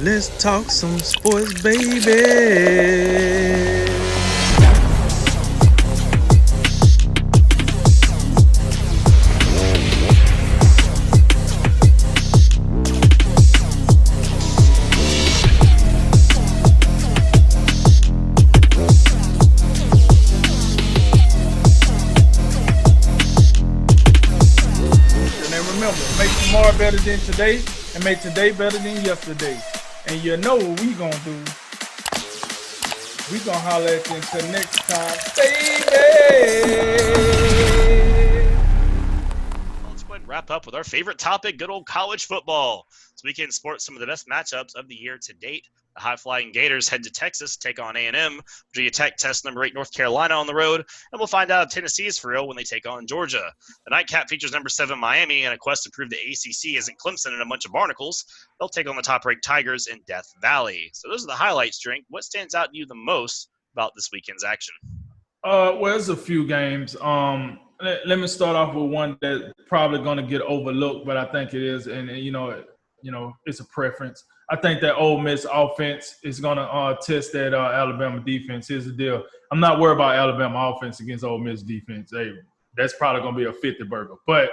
Let's talk some sports, baby. And remember, make tomorrow better than today and make today better than yesterday. And you know what we gonna do. We gonna holler at you until next time, baby. Let's go ahead and wrap up with our favorite topic, good old college football. This weekend sports some of the best matchups of the year to date. The high-flying Gators head to Texas to take on A&M. Virginia Tech tests number 8 North Carolina on the road. And we'll find out if Tennessee is for real when they take on Georgia. The nightcap features number 7 Miami and a quest to prove the ACC isn't Clemson and a bunch of barnacles. They'll take on the top-ranked Tigers in Death Valley. So those are the highlights, Drink. What stands out to you the most about this weekend's action? Well, there's a few games. Let me start off with one that's probably gonna get overlooked, but I think it is, and you know, it's a preference. I think that Ole Miss offense is going to test that Alabama defense. Here's the deal. I'm not worried about Alabama offense against Ole Miss defense. Hey, that's probably going to be a 50 burger. But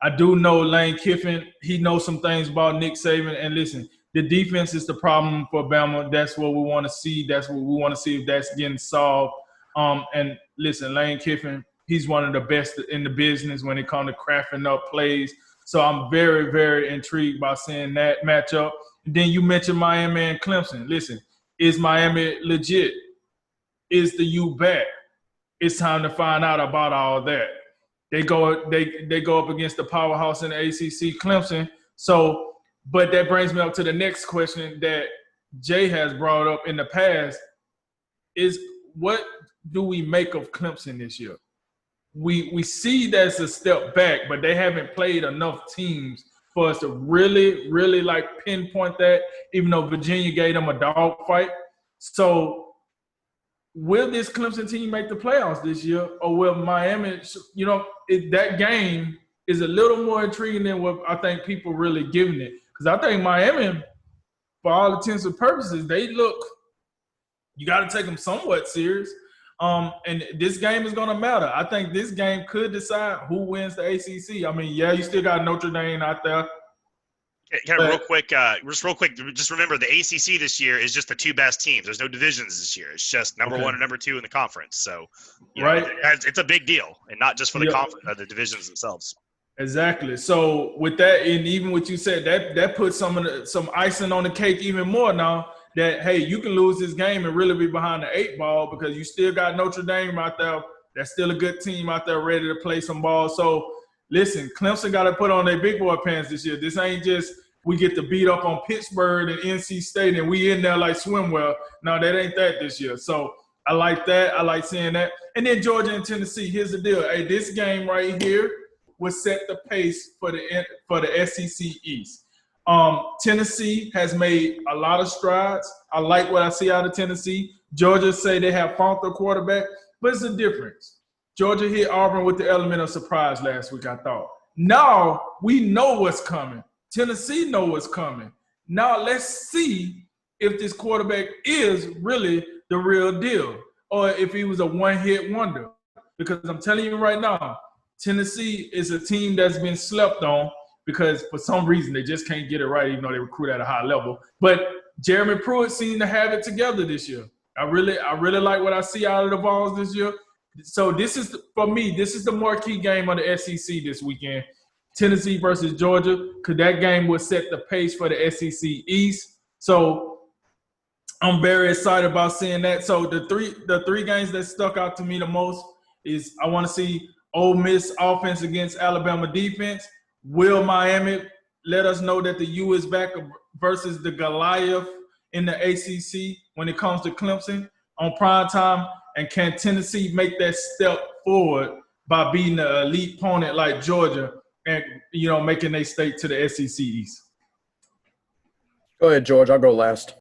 I do know Lane Kiffin. He knows some things about Nick Saban. And listen, the defense is the problem for Bama. That's what we want to see. That's what we want to see if that's getting solved. And listen, Lane Kiffin, he's one of the best in the business when it comes to crafting up plays. So I'm very, very intrigued by seeing that matchup. Then you mentioned Miami and Clemson. Listen, is Miami legit? Is the U back? It's time to find out about all that. They go up against the powerhouse in the ACC, Clemson. So, but that brings me up to the next question that Jay has brought up in the past is what do we make of Clemson this year? We see that's a step back, but they haven't played enough teams for us to really, really like pinpoint that, even though Virginia gave them a dog fight. So will this Clemson team make the playoffs this year, or will Miami, that game is a little more intriguing than what I think people really giving it. Because I think Miami, for all intents and purposes, you got to take them somewhat serious. And this game is going to matter. I think this game could decide who wins the ACC. I mean, yeah, you still got Notre Dame out there. Real quick, just remember the ACC this year is just the 2 best teams. There's no divisions this year. It's just number 1 and number 2 in the conference. So, it's a big deal, and not just for the conference, the divisions themselves. Exactly. So with that, and even what you said, that puts some icing on the cake even more now. That, hey, you can lose this game and really be behind the 8 ball because you still got Notre Dame out there. That's still a good team out there ready to play some ball. So, listen, Clemson got to put on their big boy pants this year. This ain't just we get to beat up on Pittsburgh and NC State and we in there like swimwear. No, that ain't that this year. So, I like that. I like seeing that. And then Georgia and Tennessee, here's the deal. Hey, this game right here will set the pace for the SEC East. Tennessee has made a lot of strides. I like what I see out of Tennessee. Georgia say they have found their quarterback, but it's a difference. Georgia hit Auburn with the element of surprise last week, I thought. Now we know what's coming. Tennessee know what's coming. Now let's see if this quarterback is really the real deal or if he was a one-hit wonder. Because I'm telling you right now, Tennessee is a team that's been slept on because for some reason they just can't get it right, even though they recruit at a high level. But Jeremy Pruitt seemed to have it together this year. I really like what I see out of the Vols this year. So this is, for me, this is the marquee game of the SEC this weekend. Tennessee versus Georgia, because that game will set the pace for the SEC East. So I'm very excited about seeing that. So the three games that stuck out to me the most is I want to see Ole Miss offense against Alabama defense. Will Miami let us know that the U is back versus the Goliath in the ACC when it comes to Clemson on prime time? And can Tennessee make that step forward by beating an elite opponent like Georgia and, making their state to the SEC East? Go ahead, George. I'll go last.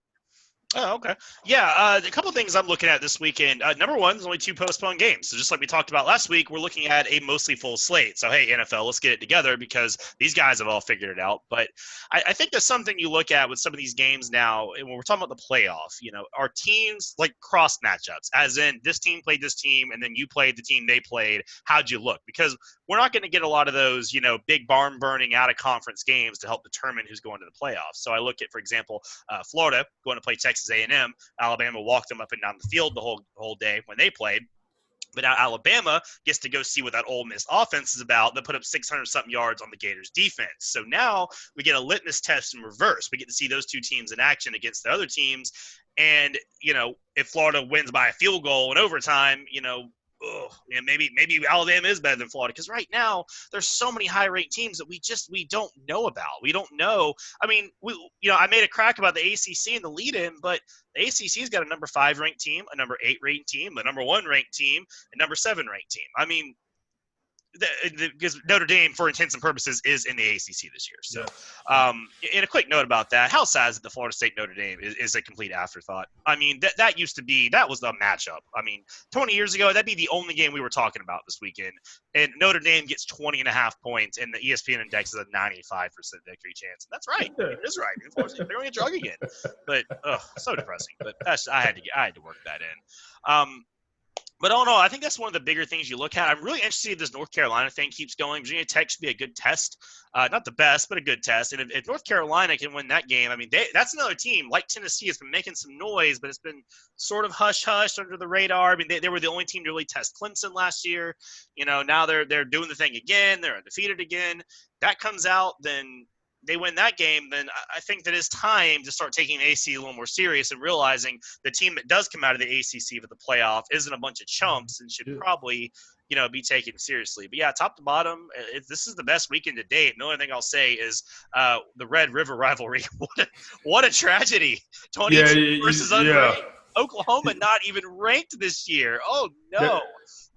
Oh, okay. Yeah, a couple things I'm looking at this weekend. Number one, there's only 2 postponed games. So just like we talked about last week, we're looking at a mostly full slate. So, hey, NFL, let's get it together because these guys have all figured it out. But I think there's something you look at with some of these games now, and when we're talking about the playoff, our teams like cross matchups, as in this team played this team, and then you played the team they played. How'd you look? Because we're not going to get a lot of those, big barn burning out of conference games to help determine who's going to the playoffs. So I look at, for example, Florida going to play Texas A&M. Alabama walked them up and down the field the whole day when they played. But now Alabama gets to go see what that Ole Miss offense is about. They put up 600-something yards on the Gators' defense. So now we get a litmus test in reverse. We get to see those two teams in action against the other teams. And, if Florida wins by a field goal in overtime, maybe Alabama is better than Florida, because right now there's so many high-ranked teams that we don't know about. We don't know. I mean, I made a crack about the ACC and the lead-in, but the ACC's got a number 5 ranked team, a number 8 ranked team, a number 1 ranked team, a number 7 ranked team. I mean, because Notre Dame, for intents and purposes, is in the ACC this year. So, and a quick note about that: how sad is it that Florida State Notre Dame is a complete afterthought? I mean, that used to be that was the matchup. I mean, 20 years ago, that'd be the only game we were talking about this weekend. And Notre Dame gets 20.5 points, and the ESPN index is a 95% victory chance. And that's right. It is right. They're going to get drug again. But so depressing. But I had to work that in. But all in all, I think that's one of the bigger things you look at. I'm really interested if this North Carolina thing keeps going. Virginia Tech should be a good test. Not the best, but a good test. And if North Carolina can win that game, I mean, that's another team like Tennessee has been making some noise, but it's been sort of hush-hush under the radar. I mean, they were the only team to really test Clemson last year. Now they're doing the thing again. They're undefeated again. That comes out, then – they win that game, then I think that it's time to start taking the ACC a little more serious and realizing the team that does come out of the ACC for the playoff isn't a bunch of chumps and should probably, be taken seriously. But yeah, top to bottom, this is the best weekend to date. And the only thing I'll say is the Red River rivalry. What a tragedy! 22 versus unranked. Oklahoma not even ranked this year. Oh no.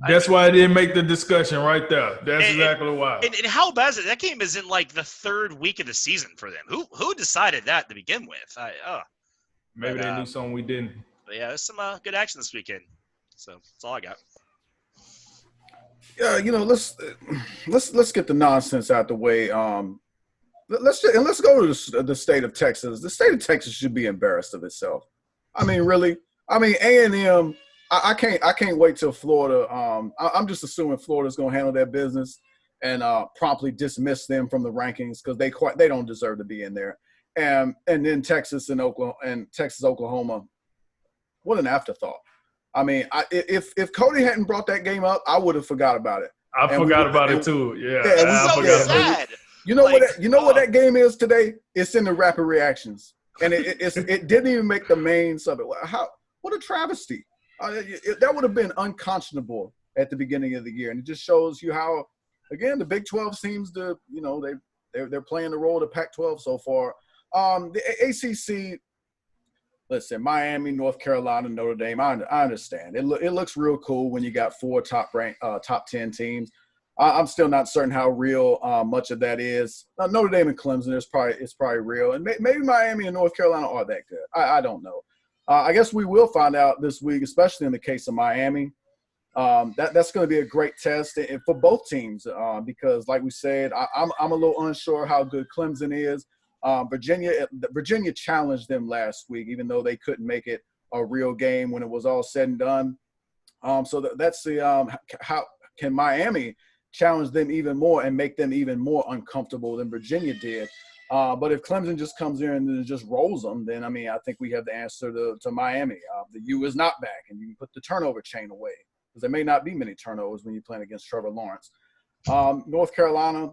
That's why I didn't make the discussion right there. That's exactly why. And how bad is it? That game is in like the 3rd week of the season for them. Who decided that to begin with? Maybe they knew something we didn't. But yeah, there's some good action this weekend. So that's all I got. Yeah, let's get the nonsense out the way. Let's go to the state of Texas. The state of Texas should be embarrassed of itself. I mean, really. I mean, A&M. I can't wait till Florida. I'm just assuming Florida's going to handle their business and promptly dismiss them from the rankings because they don't deserve to be in there. And then Texas and Oklahoma. What an afterthought. I mean, if Cody hadn't brought that game up, I would have forgot about it. I forgot about it too. Yeah, it's so sad. You know what that game is today? It's in the rapid reactions, and it didn't even make the main subject. What a travesty! That would have been unconscionable at the beginning of the year, and it just shows you how, again, the Big 12 seems to, they're playing the role of the Pac-12 so far. The ACC, listen, Miami, North Carolina, Notre Dame. I understand. It looks real cool when you got 4 top 10 teams. I'm still not certain how real much of that is. Notre Dame and Clemson it's probably real, and maybe Miami and North Carolina are that good. I don't know. I guess we will find out this week, especially in the case of Miami. That's going to be a great test for both teams because, like we said, I'm a little unsure how good Clemson is. Virginia challenged them last week, even though they couldn't make it a real game when it was all said and done. So that's the how can Miami challenge them even more and make them even more uncomfortable than Virginia did. But if Clemson just comes in and just rolls them, then, I mean, I think we have the answer to Miami. The U is not back, and you can put the turnover chain away because there may not be many turnovers when you're playing against Trevor Lawrence. North Carolina,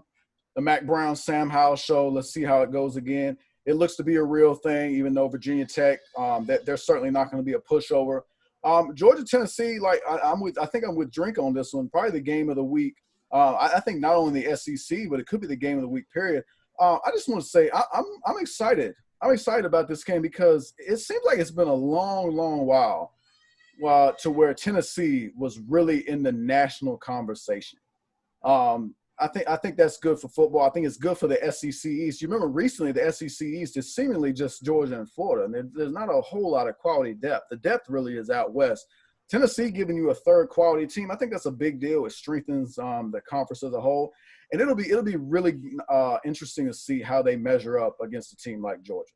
the Mac Brown, Sam Howell show. Let's see how it goes again. It looks to be a real thing, even though Virginia Tech, that they're certainly not going to be a pushover. Georgia, Tennessee, I think I'm with Drink on this one. Probably the game of the week. I think not only the SEC, but it could be the game of the week. Period. I just want to say I'm excited. I'm excited about this game because it seems like it's been a long, long while to where Tennessee was really in the national conversation. I think that's good for football. I think it's good for the SEC East. You remember recently the SEC East is seemingly just Georgia and Florida, and there's not a whole lot of quality depth. The depth really is out west. Tennessee giving you a third quality team, I think that's a big deal. It strengthens the conference as a whole, and it'll be really interesting to see how they measure up against a team like Georgia.